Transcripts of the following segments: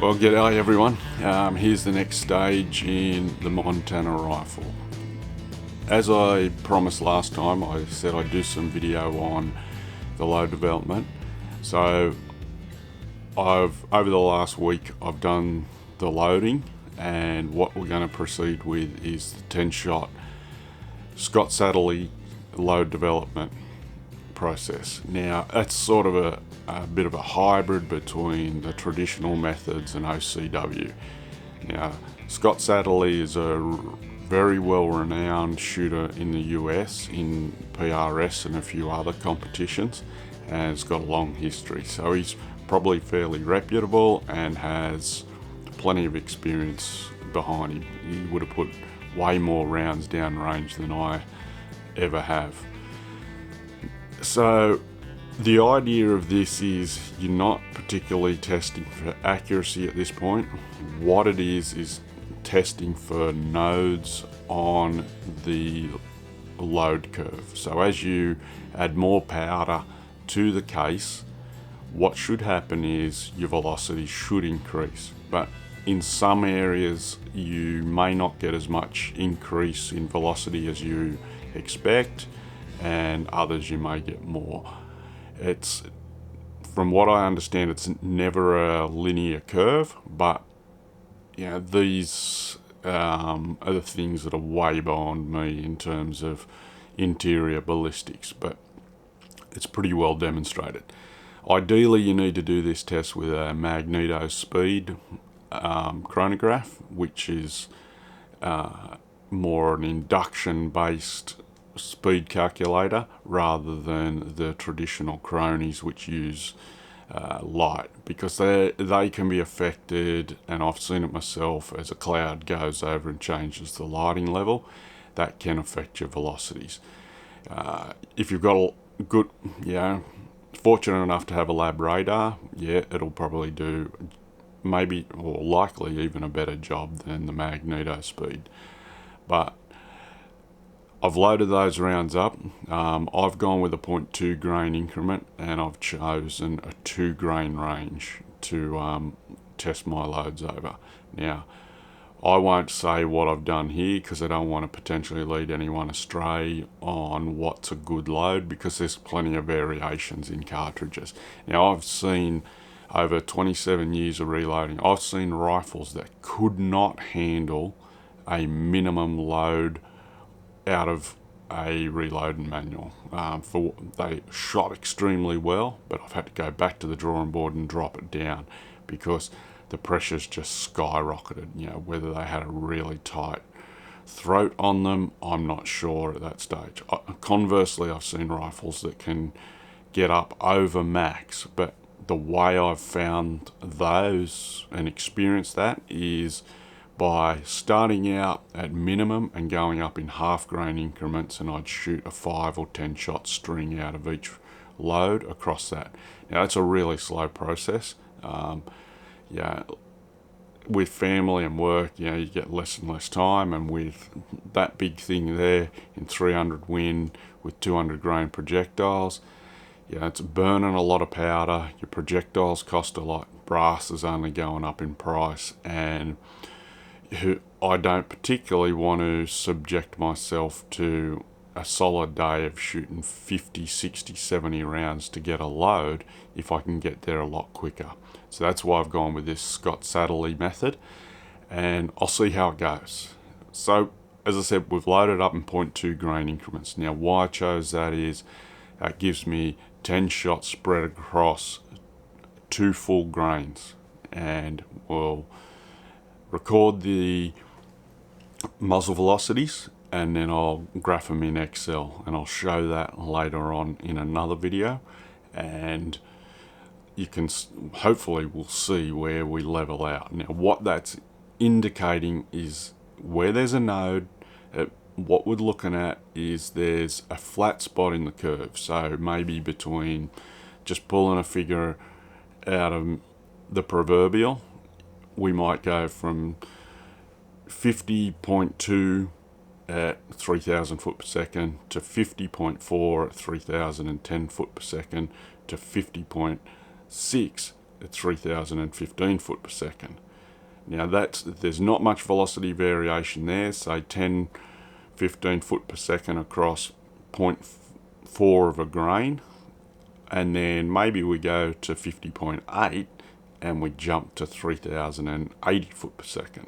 Well, g'day everyone. Here's the next stage in the Montana rifle. As I promised last time, I said I'd do some video on the load development. So over the last week, I've done the loading, and what we're going to proceed with is the 10-shot Scott Satterley load development process. Now, that's sort of a bit of a hybrid between the traditional methods and OCW. Now, Scott Satterley is a very well-renowned shooter in the US in PRS and a few other competitions, and has got a long history. So he's probably fairly reputable and has plenty of experience behind him. He would have put way more rounds down range than I ever have. So the idea of this is you're not particularly testing for accuracy at this point. What it is testing for nodes on the load curve. So as you add more powder to the case, what should happen is your velocity should increase. But in some areas you may not get as much increase in velocity as you expect, and others you may get more. It's, from what I understand, it's never a linear curve, but these are the things that are way beyond me in terms of interior ballistics, but it's pretty well demonstrated. Ideally, you need to do this test with a magneto speed chronograph, which is more an induction based speed calculator rather than the traditional cronies which use light, because they can be affected, and I've seen it myself, as a cloud goes over and changes the lighting level. That can affect your velocities. If you've got a good, fortunate enough to have a lab radar, it'll probably do maybe, or likely, even a better job than the magneto speed. But I've loaded those rounds up. I've gone with a 0.2 grain increment, and I've chosen a 2 grain range to test my loads over. Now, I won't say what I've done here because I don't want to potentially lead anyone astray on what's a good load, because there's plenty of variations in cartridges. Now, I've seen, over 27 years of reloading, I've seen rifles that could not handle a minimum load out of a reloading manual. They shot extremely well, but I've had to go back to the drawing board and drop it down because the pressure's just skyrocketed. Whether they had a really tight throat on them, I'm not sure at that stage. Conversely, I've seen rifles that can get up over max, but the way I've found those and experienced that is by starting out at minimum and going up in half grain increments, and I'd shoot a 5 or 10 shot string out of each load across that. Now, that's a really slow process. With family and work, you get less and less time, and with that big thing there in 300 Win with 200 grain projectiles, it's burning a lot of powder. Your projectiles cost a lot. Brass is only going up in price, and I don't particularly want to subject myself to a solid day of shooting 50, 60, 70 rounds to get a load if I can get there a lot quicker. So that's why I've gone with this Scott Satterley method, and I'll see how it goes. So, as I said, we've loaded up in 0.2 grain increments. Now, why I chose that is that gives me 10 shots spread across 2 full grains, and we'll record the muzzle velocities, and then I'll graph them in Excel, and I'll show that later on in another video, and you can hopefully we'll see where we level out. Now, what that's indicating is where there's a node, what we're looking at is there's a flat spot in the curve. So maybe between, just pulling a figure out of the proverbial, we might go from 50.2 at 3,000 foot per second to 50.4 at 3,010 foot per second to 50.6 at 3015 foot per second. Now there's not much velocity variation there, say 10-15 foot per second across 0.4 of a grain, and then maybe we go to 50.8 and we jump to 3080 foot per second.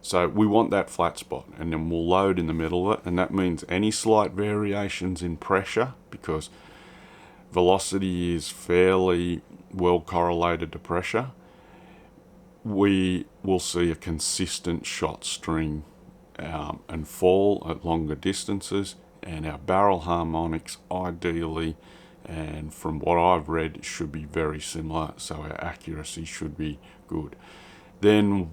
So we want that flat spot, and then we'll load in the middle of it, and that means any slight variations in pressure, because velocity is fairly well correlated to pressure, we will see a consistent shot string and fall at longer distances, and our barrel harmonics ideally, and from what I've read, should be very similar, so our accuracy should be good. Then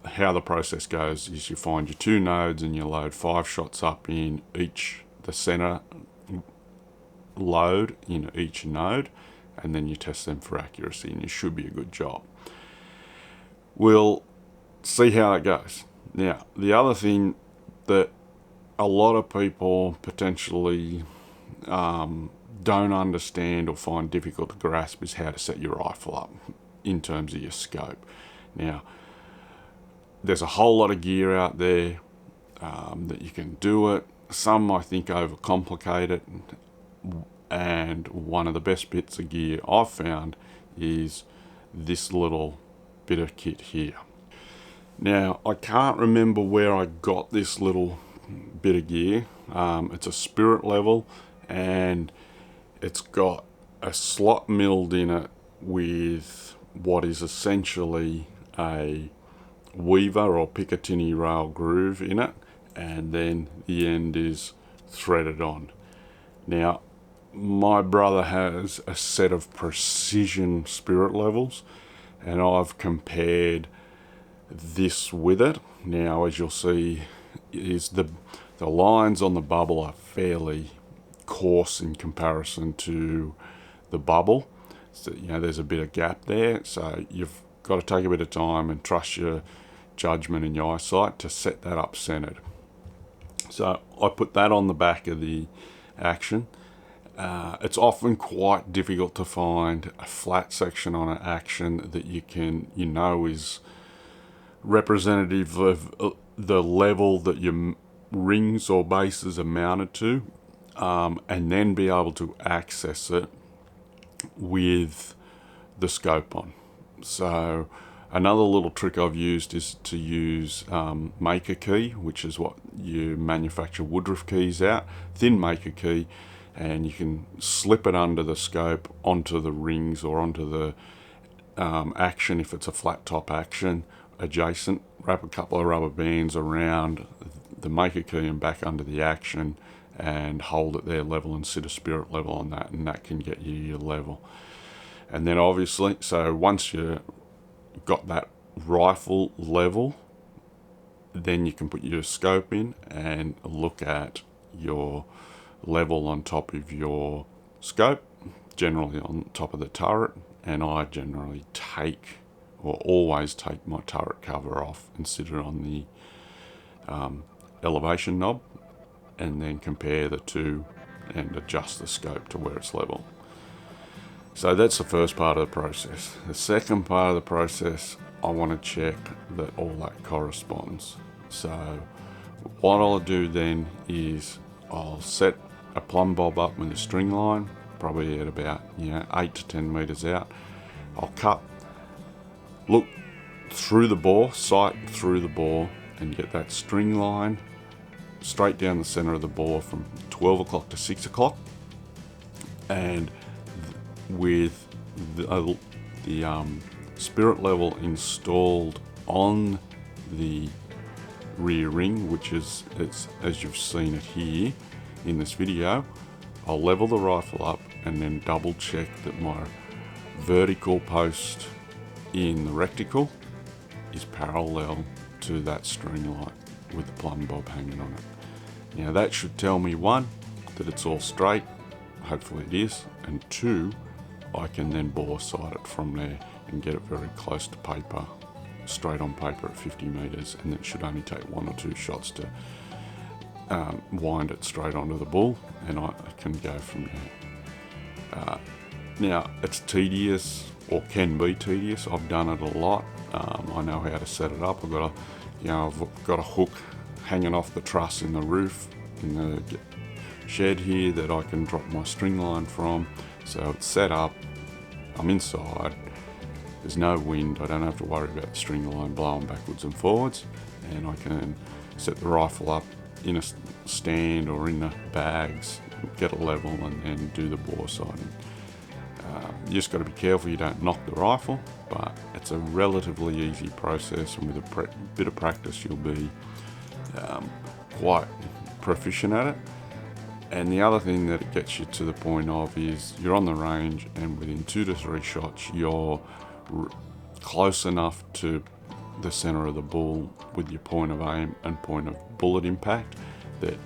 how the process goes is you find your 2 nodes and you load 5 shots up in the center load in each node, and then you test them for accuracy, and you should be a good job. We'll see how it goes. Now, the other thing that a lot of people potentially don't understand or find difficult to grasp is how to set your rifle up in terms of your scope. Now, there's a whole lot of gear out there that you can do it. Some, I think, overcomplicate it, and one of the best bits of gear I've found is this little bit of kit here. Now, I can't remember where I got this little bit of gear. It's a Spirit level, and it's got a slot milled in it with what is essentially a weaver or Picatinny rail groove in it, and then the end is threaded on. Now, my brother has a set of precision Spirit levels, and I've compared this with it. Now, as you'll see, is the lines on the bubble are fairly coarse in comparison to the bubble. So, there's a bit of gap there, so you've got to take a bit of time and trust your judgment and your eyesight to set that up centered. So I put that on the back of the action. It's often quite difficult to find a flat section on an action that is representative of the level that your rings or bases are mounted to, and then be able to access it with the scope on. So another little trick I've used is to use maker key, which is what you manufacture Woodruff keys out, thin maker key, and you can slip it under the scope onto the rings or onto the action if it's a flat top action adjacent. Wrap a couple of rubber bands around the maker key and back under the action and hold it there level and sit a Spirit level on that, and that can get you your level. And then obviously, so once you've got that rifle level, then you can put your scope in and look at your level on top of your scope, generally on top of the turret. And I generally always take my turret cover off and sit it on the elevation knob, and then compare the two and adjust the scope to where it's level. So that's the first part of the process. The second part of the process, I want to check that all that corresponds. So what I'll do then is I'll set a plumb bob up with a string line, probably at about 8 to 10 meters out. I'll look through the bore, sight through the bore, and get that string line straight down the center of the bore from 12 o'clock to 6 o'clock, and with the Spirit level installed on the rear ring, which is as you've seen it here in this video, I'll level the rifle up and then double check that my vertical post in the reticle is parallel to that string line with the plumb bob hanging on it. Now that should tell me, 1, that it's all straight, hopefully it is, and 2, I can then bore sight it from there and get it very close to paper, straight on paper at 50 meters, and it should only take 1 or 2 shots to wind it straight onto the bull, and I can go from there. Now, it's tedious, or can be tedious. I've done it a lot. I know how to set it up. I've got a hook hanging off the truss in the roof in the shed here that I can drop my string line from. So it's set up. I'm inside. There's no wind. I don't have to worry about the string line blowing backwards and forwards, and I can set the rifle up in a stand or in the bags, get it level, and then do the bore sighting. You just got to be careful you don't knock the rifle, but it's a relatively easy process, and with a bit of practice you'll be quite proficient at it. And the other thing that it gets you to the point of is you're on the range, and within 2 to 3 shots you're close enough to the center of the bull with your point of aim and point of bullet impact that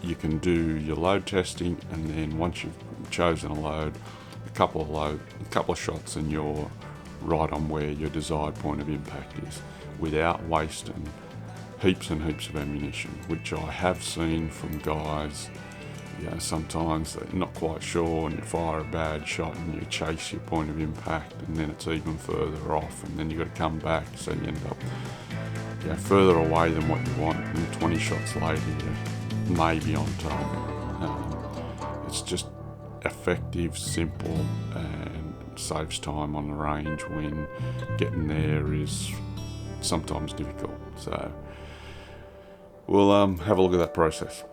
you can do your load testing, and then once you've chosen a load, a couple of shots, and you're right on where your desired point of impact is, without wasting heaps and heaps of ammunition, which I have seen from guys. Sometimes they're not quite sure, and you fire a bad shot and you chase your point of impact, and then it's even further off, and then you've got to come back, so you end up further away than what you want, and 20 shots later you may be on target. It's just effective, simple, and saves time on the range when getting there is sometimes difficult. So we'll have a look at that process.